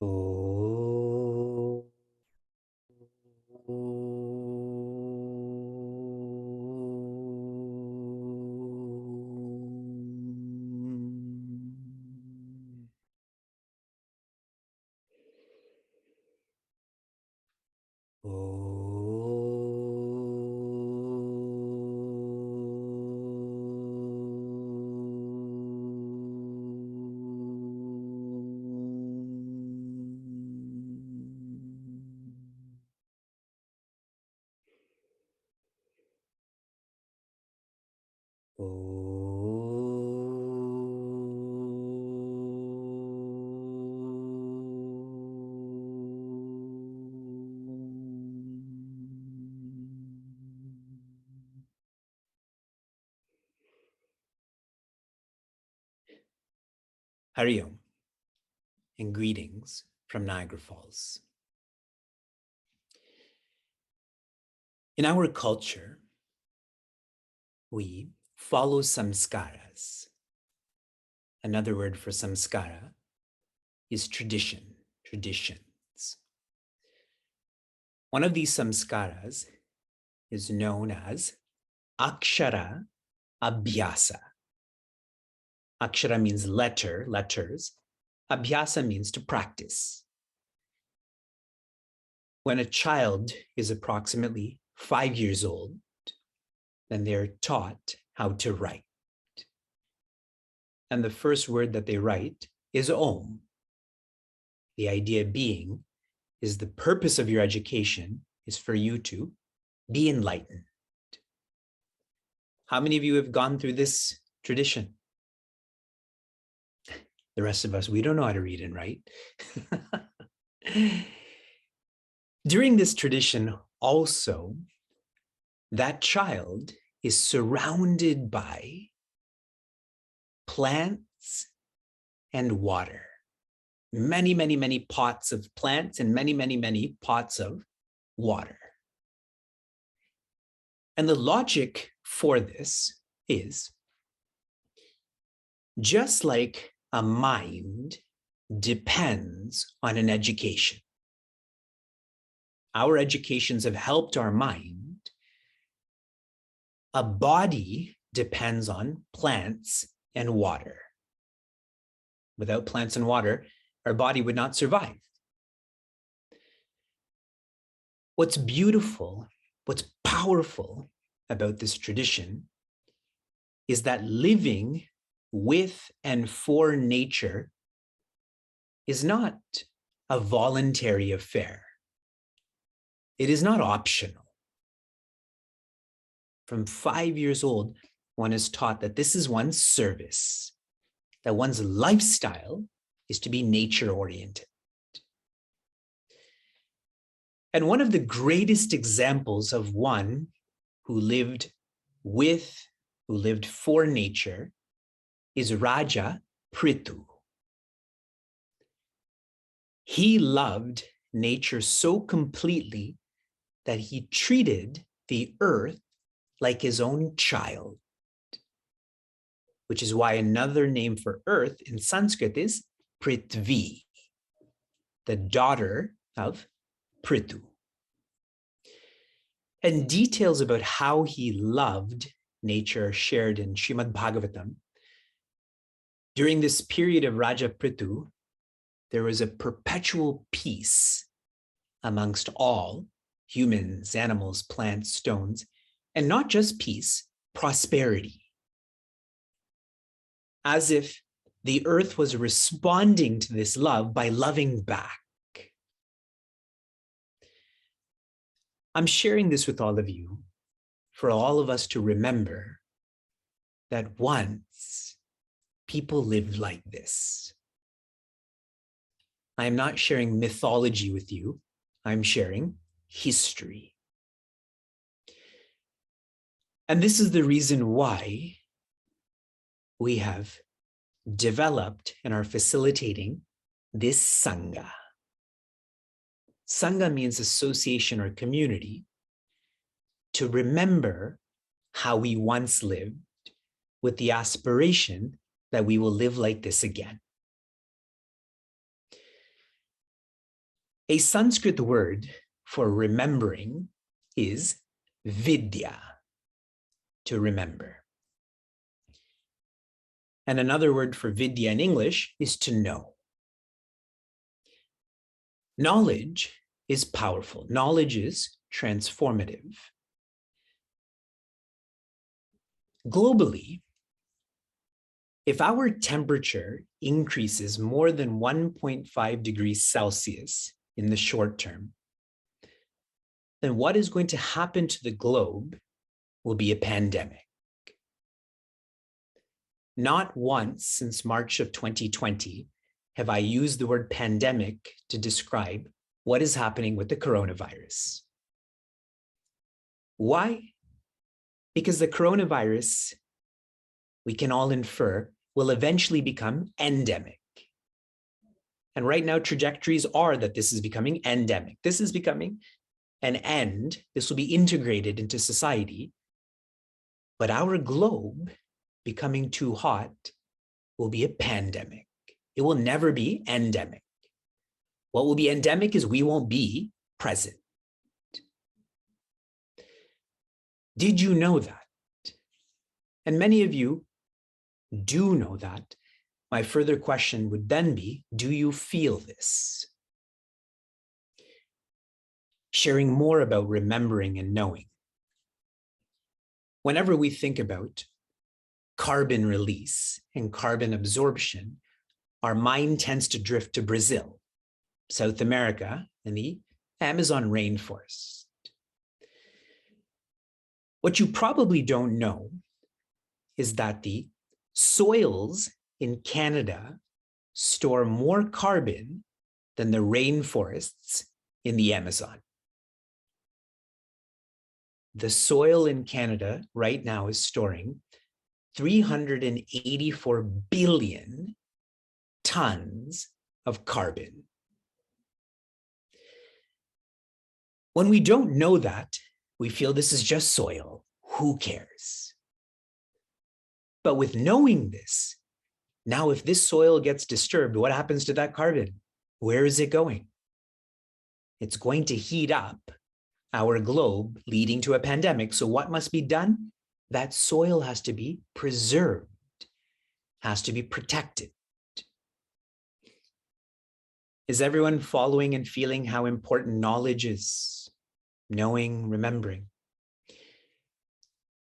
Oh. Hariom and greetings from Niagara Falls. In our culture, we follow samskaras. Another word for samskara is tradition, traditions. One of these samskaras is known as akshara abhyasa. Akshara means letter, letters. Abhyasa means to practice. When a child is approximately 5 years old, then they're taught how to write. And the first word that they write is Om. The idea being is the purpose of your education is for you to be enlightened. How many of you have gone through this tradition? The rest of us, we don't know how to read and write. During this tradition, also, that child is surrounded by plants and water. Many, many, many pots of plants and many, many, many pots of water. And the logic for this is just like a mind depends on an education. Our educations have helped our mind. A body depends on plants and water. Without plants and water, our body would not survive. What's beautiful, what's powerful about this tradition is that living with and for nature is not a voluntary affair. It is not optional. From 5 years old, one is taught that this is one's service, that one's lifestyle is to be nature-oriented. And one of the greatest examples of one who lived with, who lived for nature is Raja Prithvi. He loved nature so completely that he treated the earth like his own child, which is why another name for earth in Sanskrit is Prthvi, the daughter of Prithvi. And details about how he loved nature are shared in Srimad Bhagavatam. During this period of Raja Prithvi, there was a perpetual peace amongst all humans, animals, plants, stones, and not just peace, prosperity. As if the earth was responding to this love by loving back. I'm sharing this with all of you for all of us to remember that once people lived like this. I am not sharing mythology with you. I'm sharing history. And this is the reason why we have developed and are facilitating this Sangha. Sangha means association or community, to remember how we once lived with the aspiration that we will live like this again. A Sanskrit word for remembering is vidya, to remember. And another word for vidya in English is to know. Knowledge is powerful. Knowledge is transformative. Globally, if our temperature increases more than 1.5 degrees Celsius in the short term, then what is going to happen to the globe will be a pandemic. Not once since March of 2020 have I used the word pandemic to describe what is happening with the coronavirus. Why? Because the coronavirus, we can all infer, will eventually become endemic. And right now, trajectories are that this is becoming endemic. This is becoming an end. This will be integrated into society. But our globe becoming too hot will be a pandemic. It will never be endemic. What will be endemic is we won't be present. Did you know that? And many of you do know that. My further question would then be, do you feel this? Sharing more about remembering and knowing. Whenever we think about carbon release and carbon absorption, our mind tends to drift to Brazil, South America, and the Amazon rainforest. What you probably don't know is that the soils in Canada store more carbon than the rainforests in the Amazon. The soil in Canada right now is storing 384 billion tons of carbon. When we don't know that, we feel this is just soil. Who cares? But with knowing this, now if this soil gets disturbed, what happens to that carbon? Where is it going? It's going to heat up our globe, leading to a pandemic. So what must be done? That soil has to be preserved, has to be protected. Is everyone following and feeling how important knowledge is? Knowing, remembering.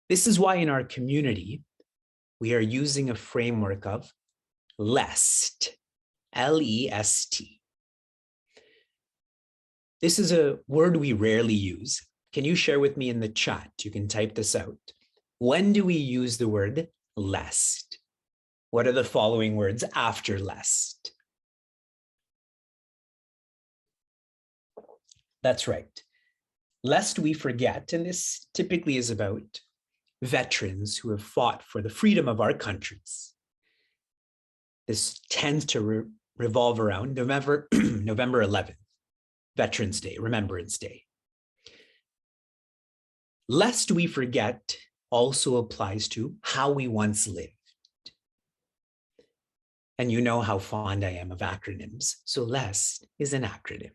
This is why in our community, we are using a framework of LEST, L-E-S-T. This is a word we rarely use. Can you share with me in the chat? You can type this out. When do we use the word LEST? What are the following words after LEST? That's right. Lest we forget, and this typically is about veterans who have fought for the freedom of our countries. This tends to revolve around November 11th, Veterans Day, Remembrance Day. Lest we forget also applies to how we once lived. And you know how fond I am of acronyms, so LEST is an acronym.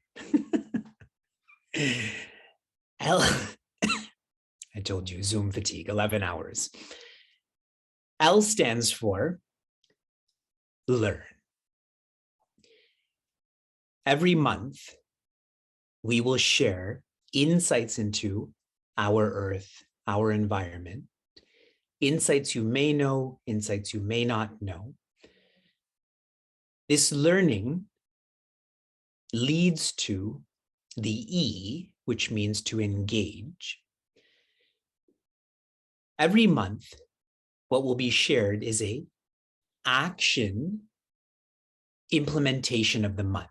I told you, Zoom fatigue, 11 hours. L stands for learn. Every month, we will share insights into our earth, our environment, insights you may know, insights you may not know. This learning leads to the E, which means to engage. Every month, what will be shared is a action implementation of the month.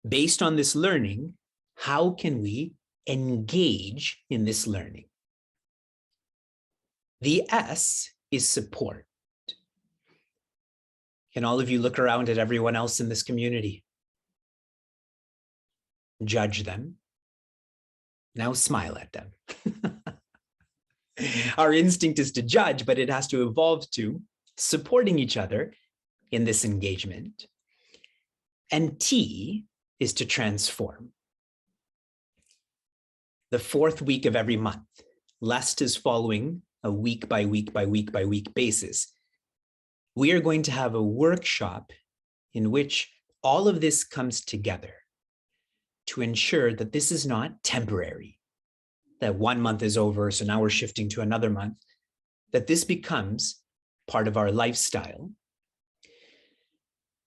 Based on this learning, how can we engage in this learning? The S is support. Can all of you look around at everyone else in this community? Judge them. Now smile at them. Our instinct is to judge, but it has to evolve to supporting each other in this engagement. And T is to transform. The fourth week of every month, lest is following a week by week by week by week basis. We are going to have a workshop in which all of this comes together to ensure that this is not temporary, that 1 month is over, so now we're shifting to another month, that this becomes part of our lifestyle.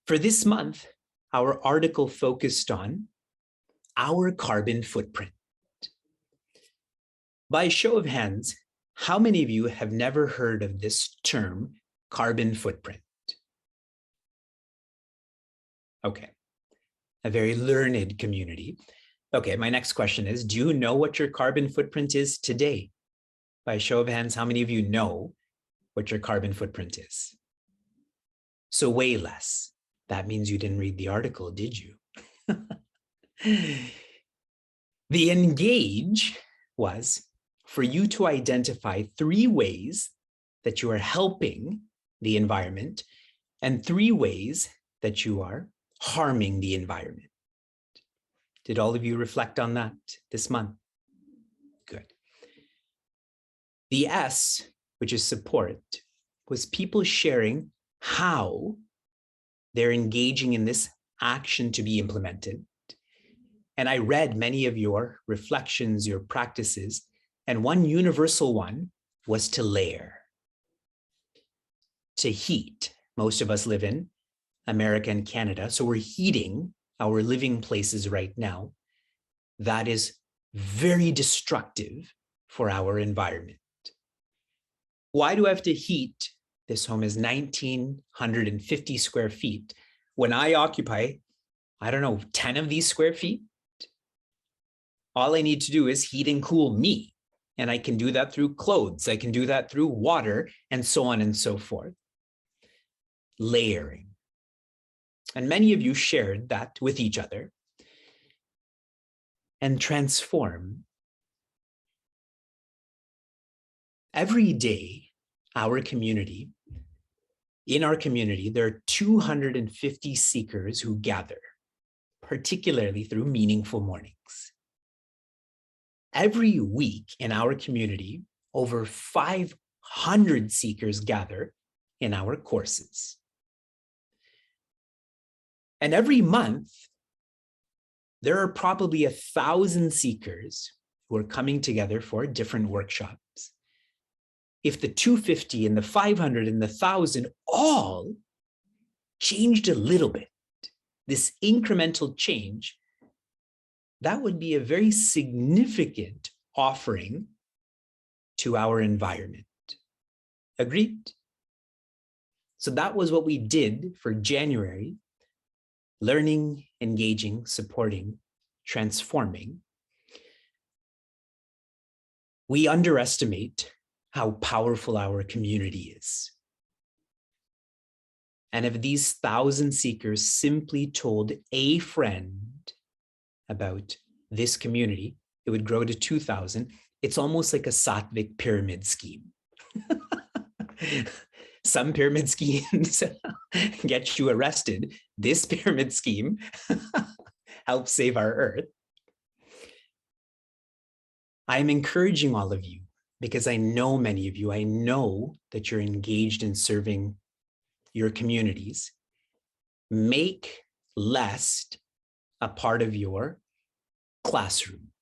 For this month, our article focused on our carbon footprint. By a show of hands, how many of you have never heard of this term, carbon footprint? Okay, a very learned community. Okay, my next question is, do you know what your carbon footprint is today? By a show of hands, how many of you know what your carbon footprint is? So way less. That means you didn't read the article, did you? The engage was for you to identify 3 ways that you are helping the environment and 3 ways that you are harming the environment. Did all of you reflect on that this month? Good. The S, which is support, was people sharing how they're engaging in this action to be implemented. And I read many of your reflections, your practices, and one universal one was to layer, to heat. Most of us live in America and Canada, so we're heating our living places right now. That is very destructive for our environment. Why do I have to heat? This home is 1,950 square feet. When I occupy, I don't know, 10 of these square feet, all I need to do is heat and cool me. And I can do that through clothes. I can do that through water, and so on and so forth. Layering. And many of you shared that with each other. And transform. Every day, in our community, there are 250 seekers who gather, particularly through meaningful mornings. Every week in our community, over 500 seekers gather in our courses. And every month, there are probably 1,000 seekers who are coming together for different workshops. If the 250 and the 500 and the 1,000 all changed a little bit, this incremental change, that would be a very significant offering to our environment. Agreed? So that was what we did for January: learning, engaging, supporting, transforming. We underestimate how powerful our community is. And if these 1,000 seekers simply told a friend about this community, it would grow to 2,000. It's almost like a Sattvic pyramid scheme. Some pyramid schemes get you arrested. This pyramid scheme helps save our earth. I'm encouraging all of you because I know many of you. I know that you're engaged in serving your communities. Make lest a part of your classroom.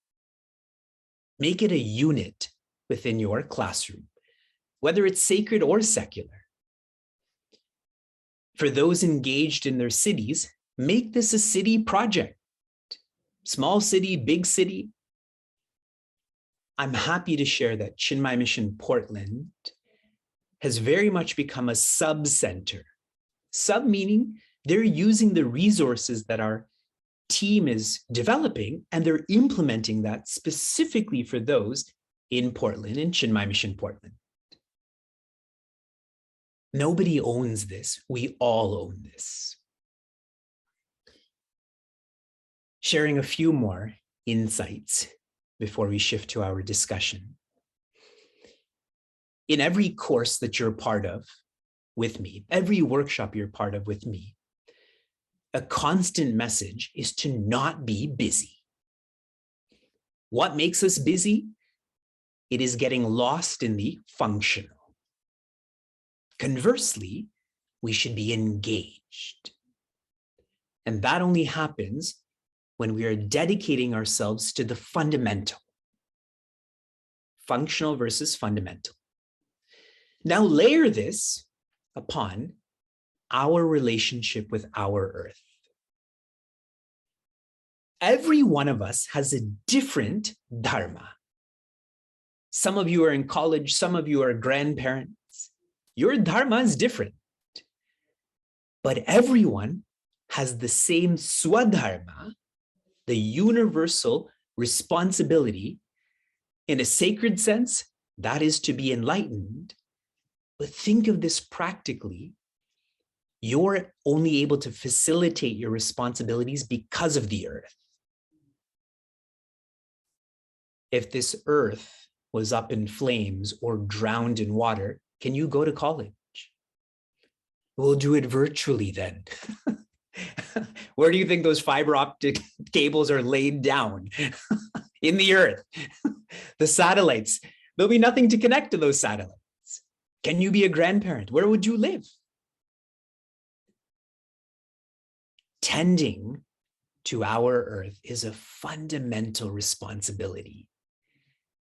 Make it a unit within your classroom, whether it's sacred or secular. For those engaged in their cities, make this a city project. Small city, big city. I'm happy to share that Chinmaya Mission Portland has very much become a sub-center. Sub meaning they're using the resources that our team is developing, and they're implementing that specifically for those in Portland, in Chinmaya Mission Portland. Nobody owns this. We all own this. Sharing a few more insights before we shift to our discussion. In every course that you're part of with me, every workshop you're part of with me, a constant message is to not be busy. What makes us busy? It is getting lost in the functional. Conversely, we should be engaged. And that only happens when we are dedicating ourselves to the fundamental. Functional versus fundamental. Now layer this upon our relationship with our earth. Every one of us has a different dharma. Some of you are in college, some of you are grandparents. Your dharma is different. But everyone has the same swadharma, the universal responsibility, in a sacred sense, that is to be enlightened. But think of this practically. You're only able to facilitate your responsibilities because of the earth. If this earth was up in flames or drowned in water, can you go to college? We'll do it virtually then. Where do you think those fiber optic cables are laid down? In the earth. The satellites, there'll be nothing to connect to those satellites. Can you be a grandparent? Where would you live? Tending to our earth is a fundamental responsibility.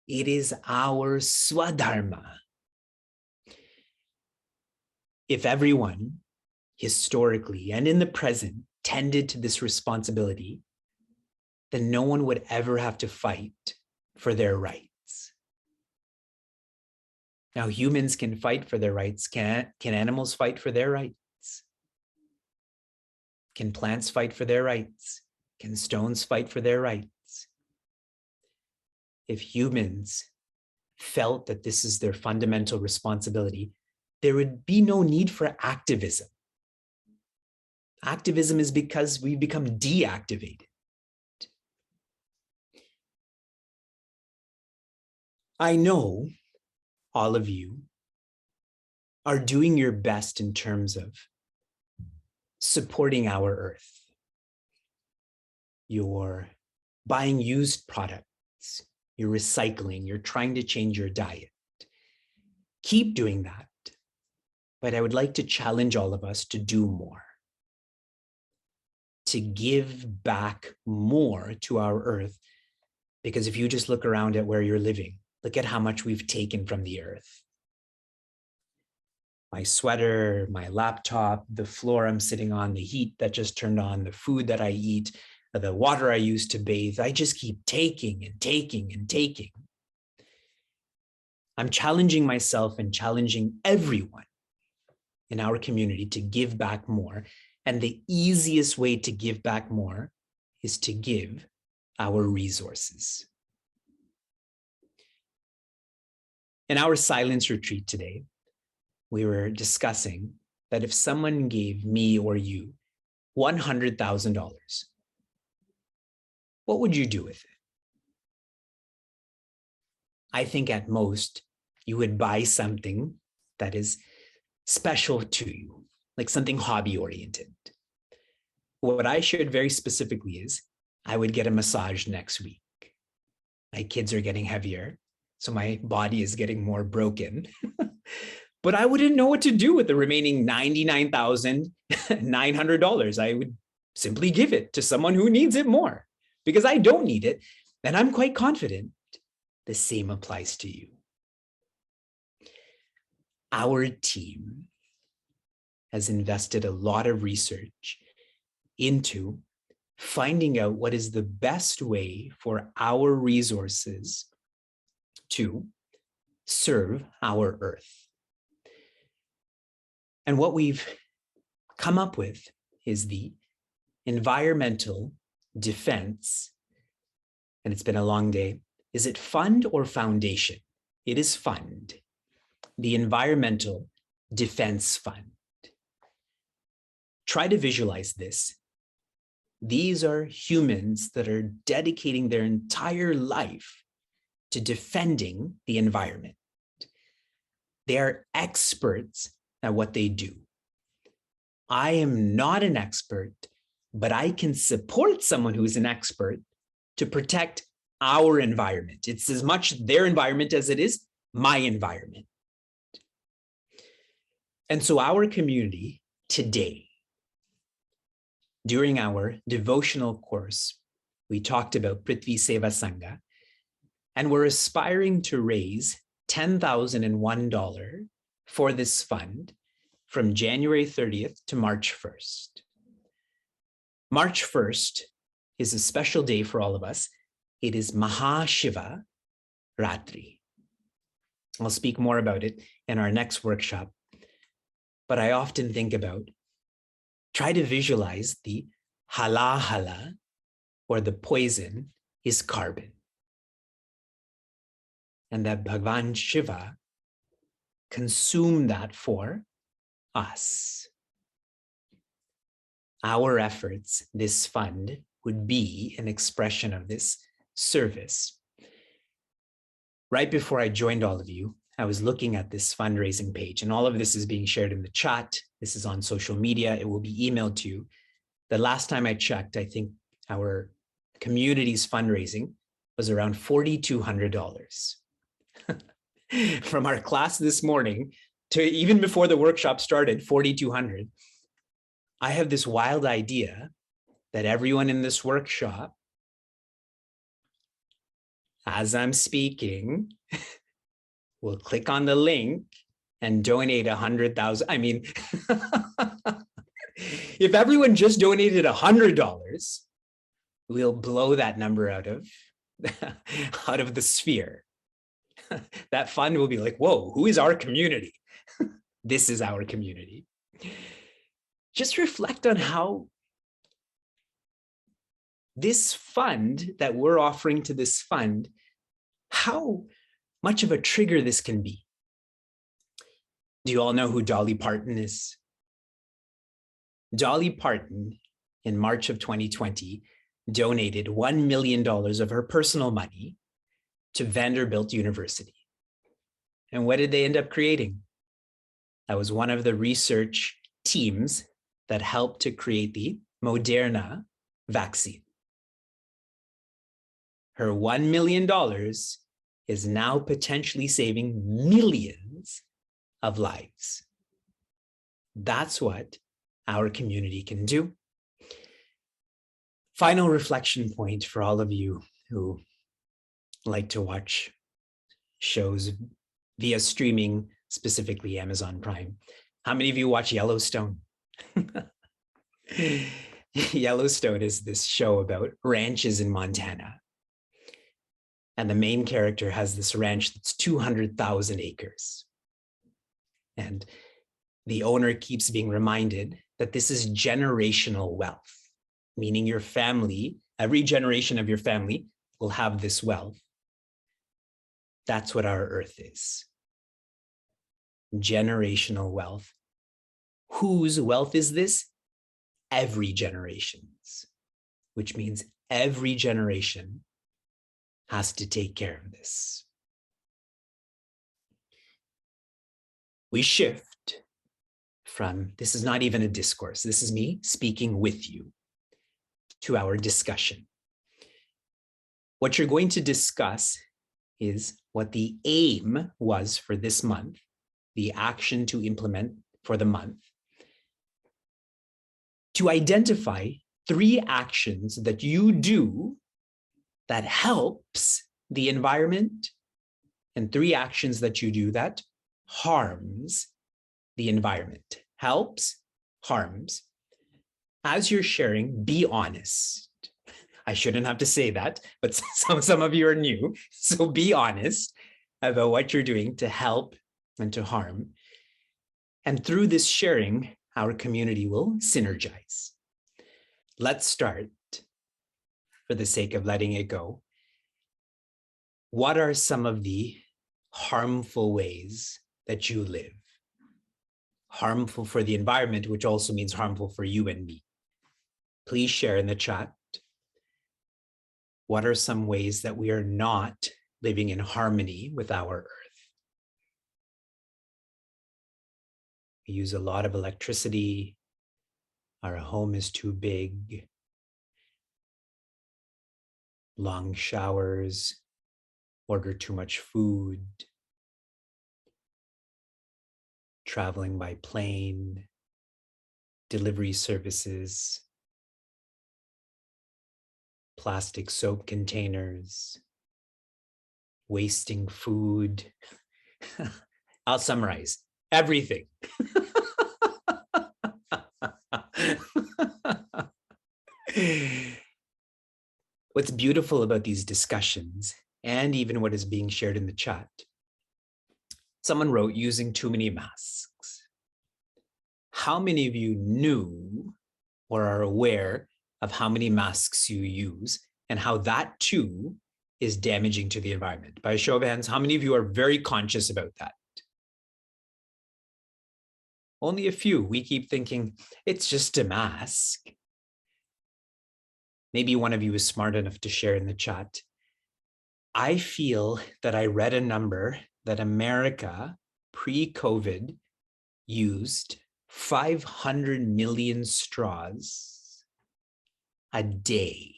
It is our swadharma. If everyone, historically and in the present, tended to this responsibility, then no one would ever have to fight for their rights. Now, humans can fight for their rights. Can animals fight for their rights? Can plants fight for their rights? Can stones fight for their rights? If humans felt that this is their fundamental responsibility, there would be no need for activism. Activism is because we become deactivated. I know all of you are doing your best in terms of supporting our earth. You're buying used products, you're recycling, you're trying to change your diet. Keep doing that. But I would like to challenge all of us to do more, to give back more to our earth. Because if you just look around at where you're living, look at how much we've taken from the earth. My sweater, my laptop, the floor I'm sitting on, the heat that just turned on, the food that I eat, the water I use to bathe. I just keep taking and taking and taking. I'm challenging myself and challenging everyone in our community to give back more. And the easiest way to give back more is to give our resources. In our silence retreat today, we were discussing that if someone gave me or you $100,000, what would you do with it? I think at most you would buy something that is special to you, like something hobby-oriented. What I shared very specifically is I would get a massage next week. My kids are getting heavier, so my body is getting more broken. But I wouldn't know what to do with the remaining $99,900. I would simply give it to someone who needs it more because I don't need it. And I'm quite confident the same applies to you. Our team has invested a lot of research into finding out what is the best way for our resources to serve our earth. And what we've come up with is the environmental defense, and it's been a long day. Is it fund or foundation? It is fund. The Environmental Defense Fund. Try to visualize this. These are humans that are dedicating their entire life to defending the environment. They are experts at what they do. I am not an expert, but I can support someone who's an expert to protect our environment. It's as much their environment as it is my environment. And so our community today, during our devotional course, we talked about Prthvi Sevasanga, and we're aspiring to raise $10,001 for this fund from January 30th to March 1st. March 1st is a special day for all of us. It is Mahashiva Ratri. I'll speak more about it in our next workshop, but I often think about, try to visualize the halahala, or the poison, is carbon. And that Bhagavan Shiva consumed that for us. Our efforts, this fund, would be an expression of this service. Right before I joined all of you, I was looking at this fundraising page, and all of this is being shared in the chat. This is on social media. It will be emailed to you. The last time I checked, I think our community's fundraising was around $4,200. From our class this morning to even before the workshop started, $4,200. I have this wild idea that everyone in this workshop, as I'm speaking, will click on the link and donate 100,000. I mean, if everyone just donated $100, we'll blow that number out of the sphere. That fund will be like, whoa, who is our community? This is our community. Just reflect on how this fund that we're offering to this fund, how much of a trigger this can be. Do you all know who Dolly Parton is? Dolly Parton, in March of 2020, donated $1 million of her personal money to Vanderbilt University. And what did they end up creating? That was one of the research teams that helped to create the Moderna vaccine. Her $1 million is now potentially saving millions of lives. That's what our community can do. Final reflection point for all of you who like to watch shows via streaming, specifically Amazon Prime. How many of you watch Yellowstone? Yellowstone is this show about ranches in Montana. And the main character has this ranch that's 200,000 acres. And the owner keeps being reminded that this is generational wealth, meaning your family, every generation of your family will have this wealth. That's what our earth is. Generational wealth. Whose wealth is this? Every generation's, which means every generation has to take care of this. We shift from, this is not even a discourse, this is me speaking with you, to our discussion. What you're going to discuss is what the aim was for this month, the action to implement for the month, to identify 3 actions that you do that helps the environment, and 3 actions that you do that harms the environment. Helps, harms. As you're sharing, be honest. I shouldn't have to say that, but some of you are new, so be honest about what you're doing to help and to harm. And through this sharing, our community will synergize. Let's start, for the sake of letting it go. What are some of the harmful ways that you live? Harmful for the environment, which also means harmful for you and me. Please share in the chat. What are some ways that we are not living in harmony with our earth? We use a lot of electricity. Our home is too big. Long showers, order too much food, traveling by plane, delivery services, plastic soap containers, wasting food. I'll summarize everything. What's beautiful about these discussions, and even what is being shared in the chat, someone wrote, using too many masks. How many of you knew or are aware of how many masks you use and how that too is damaging to the environment? By a show of hands, how many of you are very conscious about that? Only a few. We keep thinking, it's just a mask. Maybe one of you is smart enough to share in the chat. I feel that I read a number that America pre-COVID used 500 million straws a day.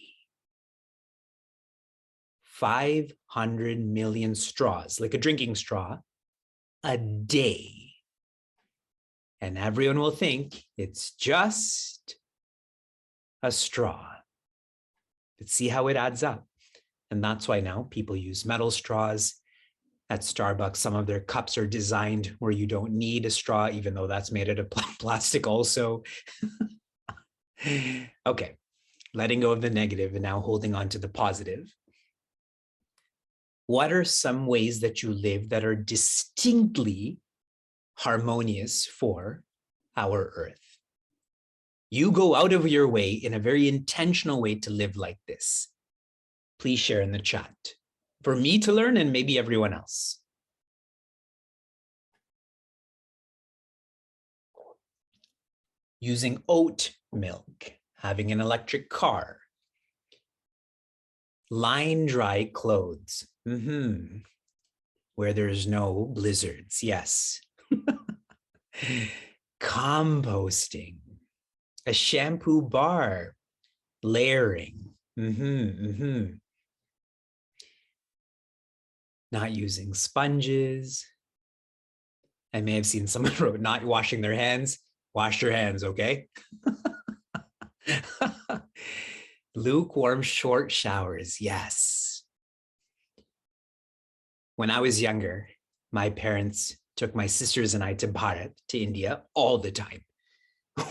500 million straws, like a drinking straw, a day. And everyone will think it's just a straw. But see how it adds up. And that's why now people use metal straws. At Starbucks, some of their cups are designed where you don't need a straw, even though that's made out of plastic also. Okay, letting go of the negative and now holding on to the positive. What are some ways that you live that are distinctly harmonious for our earth? You go out of your way in a very intentional way to live like this. Please share in the chat for me to learn and maybe everyone else. Using oat milk, having an electric car, line dry clothes, where there's no blizzards, yes. Composting, a shampoo bar, layering, not using sponges. I may have seen someone wrote not washing their hands. Wash your hands, okay? Lukewarm short showers, yes. When I was younger, my parents took my sisters and I to Bharat, to India, all the time.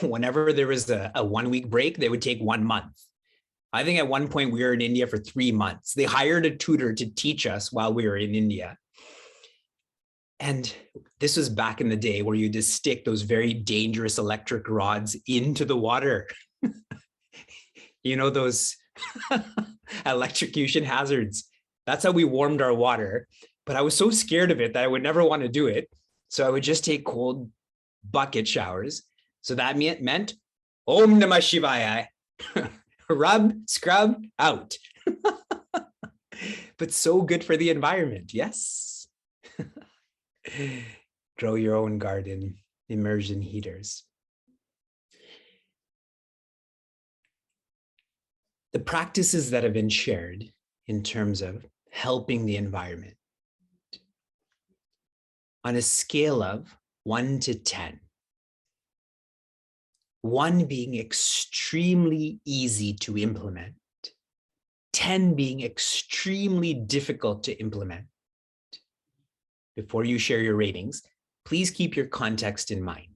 Whenever there was a 1 week break, they would take 1 month. I think at one point we were in India for 3 months. They hired a tutor to teach us while we were in India. And this was back in the day where you just stick those very dangerous electric rods into the water. You know, those electrocution hazards. That's how we warmed our water. But I was so scared of it that I would never want to do it. So I would just take cold bucket showers. So that meant Om Namah Shivaya. Rub, scrub, out. But so good for the environment, yes. Grow your own garden, immersion heaters. The practices that have been shared in terms of helping the environment on a scale of 1 to 10. 1 being extremely easy to implement, 10 being extremely difficult to implement. Before you share your ratings, please keep your context in mind.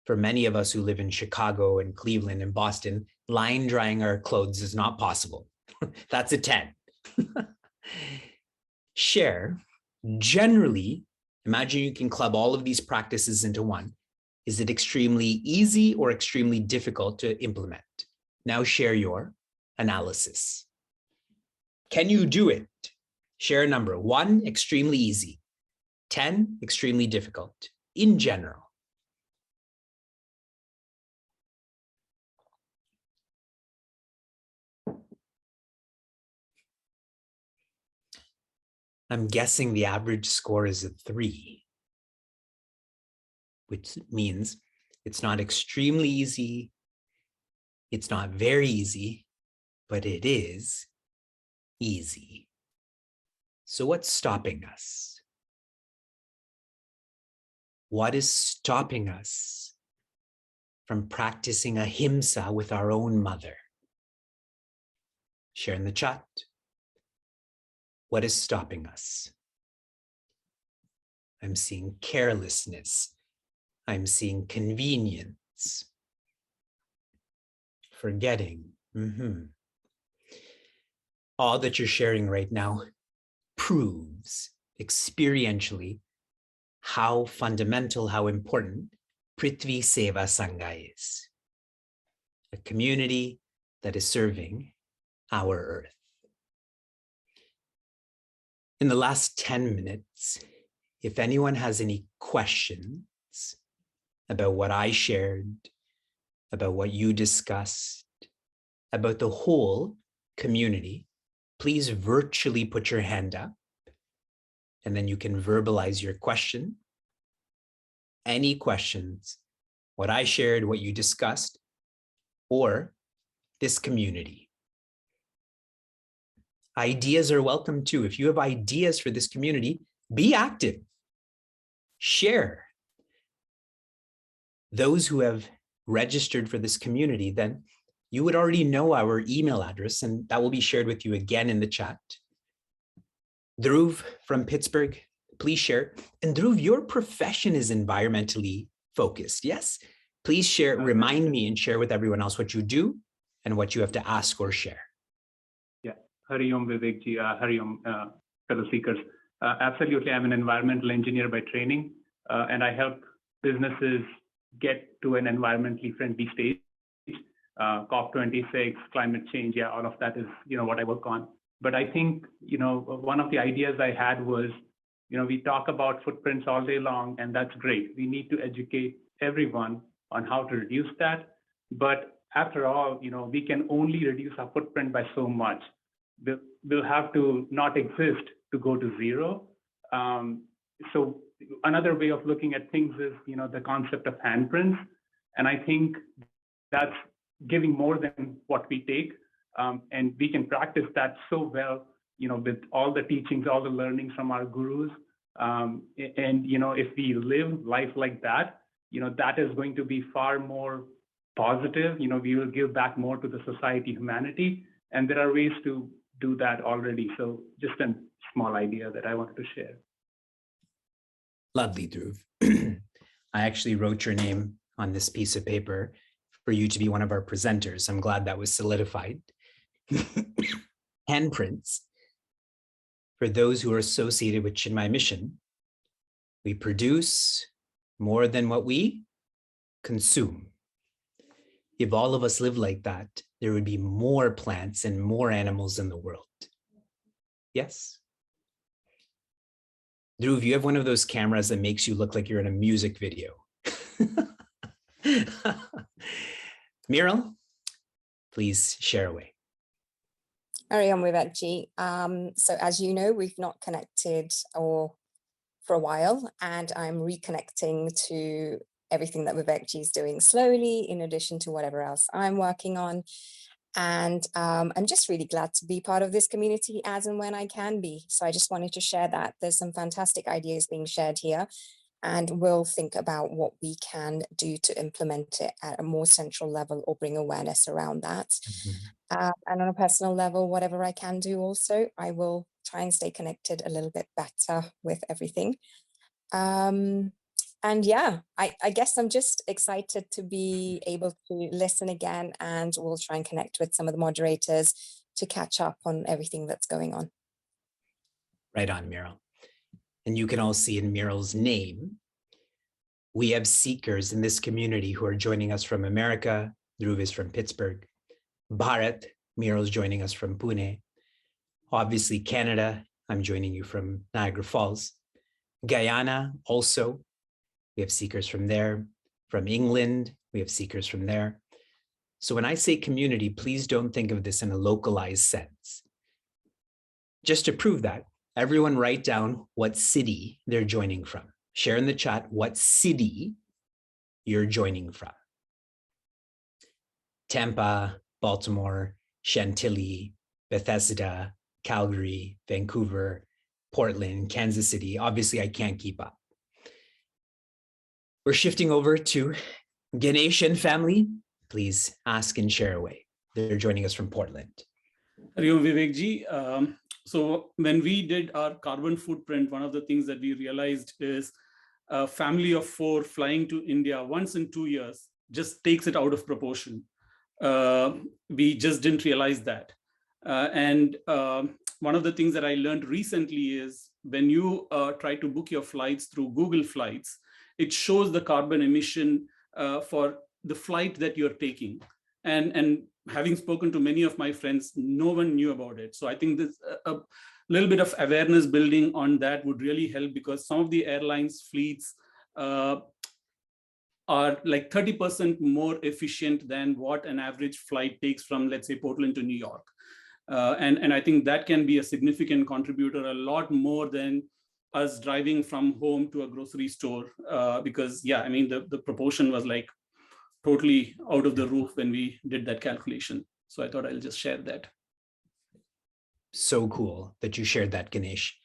For many of us who live in Chicago and Cleveland and Boston, line drying our clothes is not possible. That's a 10. Share, generally, imagine you can club all of these practices into one. Is it extremely easy or extremely difficult to implement? Now share your analysis. Can you do it? Share a number. 1, extremely easy. 10, extremely difficult, in general. I'm guessing the average score is a 3, which means it's not extremely easy, It's not very easy, but it is easy. So what's stopping us? What is stopping us from practicing ahimsa with our own mother? Share in the chat. What is stopping us? I'm seeing carelessness. I'm seeing convenience. Forgetting. All that you're sharing right now proves experientially how fundamental, how important Prthvi Sevasanga is. A community that is serving our earth. In the last 10 minutes, if anyone has any questions about what I shared, about what you discussed, about the whole community, please virtually put your hand up, and then you can verbalize your question. Any questions, what I shared, what you discussed, or this community. Ideas are welcome too. If you have ideas for this community, be active. Share. Those who have registered for this community, then you would already know our email address, and that will be shared with you again in the chat. Dhruv from Pittsburgh, please share. And Dhruv, your profession is environmentally focused, yes? Please share, remind me and share with everyone else what you do and what you have to ask or share. Yeah, Hari Om Vivekji, Hari Om fellow seekers. Absolutely, I'm an environmental engineer by training, and I help businesses get to an environmentally friendly stage. COP26, climate change, yeah, all of that is, what I work on. But I think, one of the ideas I had was, we talk about footprints all day long, and that's great. We need to educate everyone on how to reduce that. But after all, we can only reduce our footprint by so much. We'll have to not exist to go to zero. So another way of looking at things is, the concept of handprints. And I think that's giving more than what we take. And we can practice that so well, with all the teachings, all the learnings from our gurus. And, if we live life like that, that is going to be far more positive. We will give back more to the society, humanity. And there are ways to do that already. So just a small idea that I wanted to share. Lovely, Dhruv. I actually wrote your name on this piece of paper for you to be one of our presenters. I'm glad that was solidified. Handprints. For those who are associated with Chinmaya mission, we produce more than what we consume. If all of us live like that, there would be more plants and more animals in the world. Yes? Dhruv, you have one of those cameras that makes you look like you're in a music video. Miral, please share away. Hari Om Vivekji. So as you know, we've not connected for a while, and I'm reconnecting to everything that Vivekji is doing slowly, in addition to whatever else I'm working on. And I'm just really glad to be part of this community as and when I can be. So I just wanted to share that. There's some fantastic ideas being shared here, and we'll think about what we can do to implement it at a more central level or bring awareness around that. And on a personal level, whatever I can do also, I will try and stay connected a little bit better with everything. And yeah, I guess I'm just excited to be able to listen again, and we'll try and connect with some of the moderators to catch up on everything that's going on. Right on, Miral. And you can all see in Miral's name, we have seekers in this community who are joining us from America. Dhruv is from Pittsburgh. Bharat, Miral's joining us from Pune. Obviously, Canada, I'm joining you from Niagara Falls. Guyana, also, we have seekers from there. From England, we have seekers from there. So when I say community, please don't think of this in a localized sense. Just to prove that, everyone write down what city they're joining from. Share in the chat what city you're joining from. Tampa, Baltimore, Chantilly, Bethesda, Calgary, Vancouver, Portland, Kansas City. Obviously, I can't keep up. We're shifting over to Ganesh and family. Please ask and share away. They're joining us from Portland. Hariom Vivekji. So when we did our carbon footprint, one of the things that we realized is a family of 4 flying to India once in 2 years just takes it out of proportion. We just didn't realize that. And one of the things that I learned recently is when you try to book your flights through Google Flights, it shows the carbon emission for the flight that you're taking. And having spoken to many of my friends, no one knew about it. So I think this a little bit of awareness building on that would really help, because some of the airlines fleets are like 30% more efficient than what an average flight takes from, let's say, Portland to New York. And I think that can be a significant contributor, a lot more than us driving from home to a grocery store. Because yeah, I mean, the proportion was like totally out of the roof when we did that calculation. So I thought I'll just share that. So cool that you shared that, Ganesh.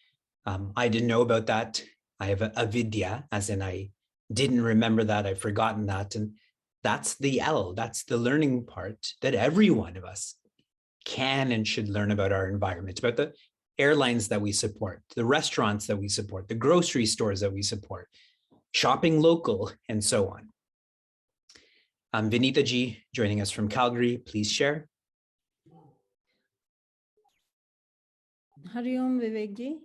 I didn't know about that. I have a avidya, as in I didn't remember that, I've forgotten that. And that's the L, that's the learning part that every one of us can and should learn about our environment, about the airlines that we support, the restaurants that we support, the grocery stores that we support, shopping local, and so on. Vinita Ji joining us from Calgary, please share. Hariom Vivekji.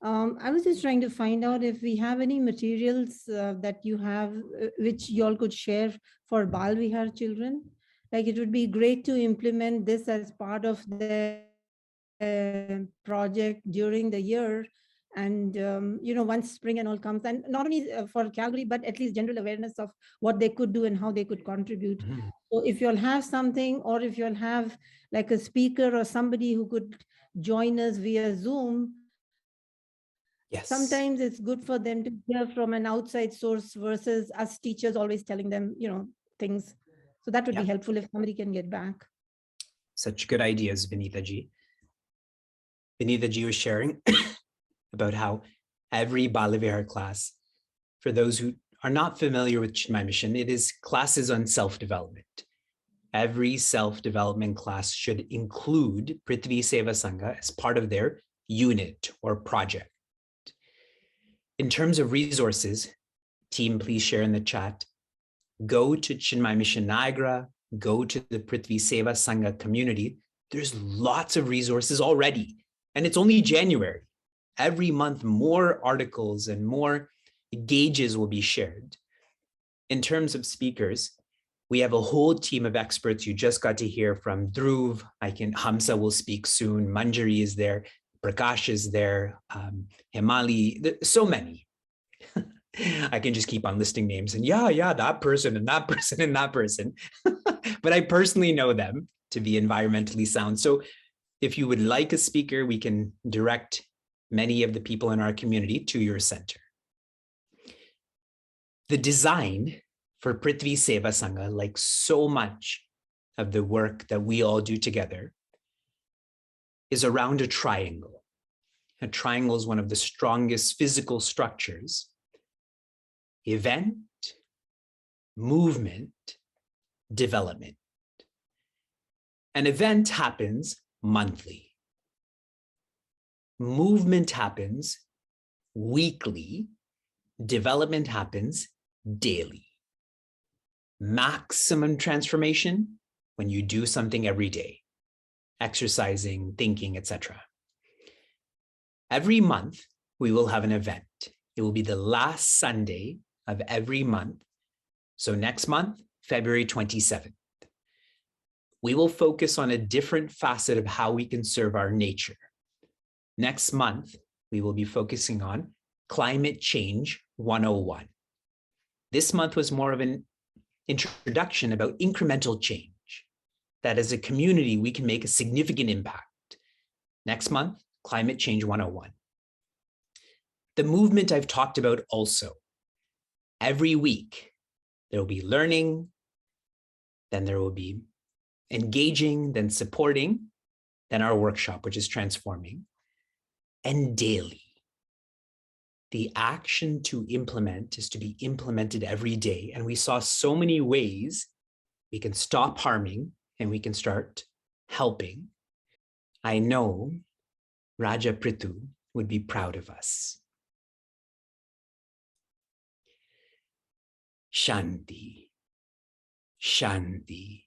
I was just trying to find out if we have any materials that you have, which you all could share for Bal Vihar children. Like, it would be great to implement this as part of the project during the year. And, you know, once spring and all comes, and not only for Calgary, but at least general awareness of what they could do and how they could contribute. Mm-hmm. So if you'll have something, or if you'll have like a speaker or somebody who could join us via Zoom, yes, sometimes it's good for them to hear from an outside source versus us teachers always telling them, you know, things. So that would be helpful if somebody can get back. Such good ideas, Vinita Ji. Vinita Ji was sharing about how every Bal Vihar class, for those who are not familiar with Chinmaya Mission, it is classes on self-development. Every self-development class should include Prthvi Sevasanga as part of their unit or project. In terms of resources, team, please share in the chat. Go to Chinmaya Mission Niagara, go to the Prthvi Sevasanga community. There's lots of resources already, and it's only January. Every month, more articles and more gauges will be shared. In terms of speakers, we have a whole team of experts. You just got to hear from Dhruv. Hamsa will speak soon. Manjari is there. Prakash is there. Himali, so many. I can just keep on listing names and yeah, that person and that person and that person. But I personally know them to be environmentally sound. So if you would like a speaker, we can direct many of the people in our community to your center. The design for Prthvi Sevasanga, like so much of the work that we all do together, is around a triangle. A triangle is one of the strongest physical structures. Event, movement, development. An event happens monthly. Movement happens weekly. Development happens daily. Maximum transformation when you do something every day, exercising, thinking, etc. Every month, we will have an event. It will be the last Sunday of every month. So next month, February 27th. We will focus on a different facet of how we can serve our nature. Next month, we will be focusing on Climate Change 101. This month was more of an introduction about incremental change, that as a community, we can make a significant impact. Next month, Climate Change 101. The movement I've talked about also. Every week, there will be learning, then there will be engaging, then supporting, then our workshop, which is transforming, and daily. The action to implement is to be implemented every day. And we saw so many ways we can stop harming and we can start helping. I know Raja Prithu would be proud of us. Shanti, Shanti,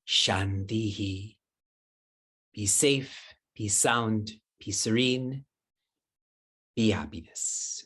Shantihi. Be safe, be sound, be serene, be happiness.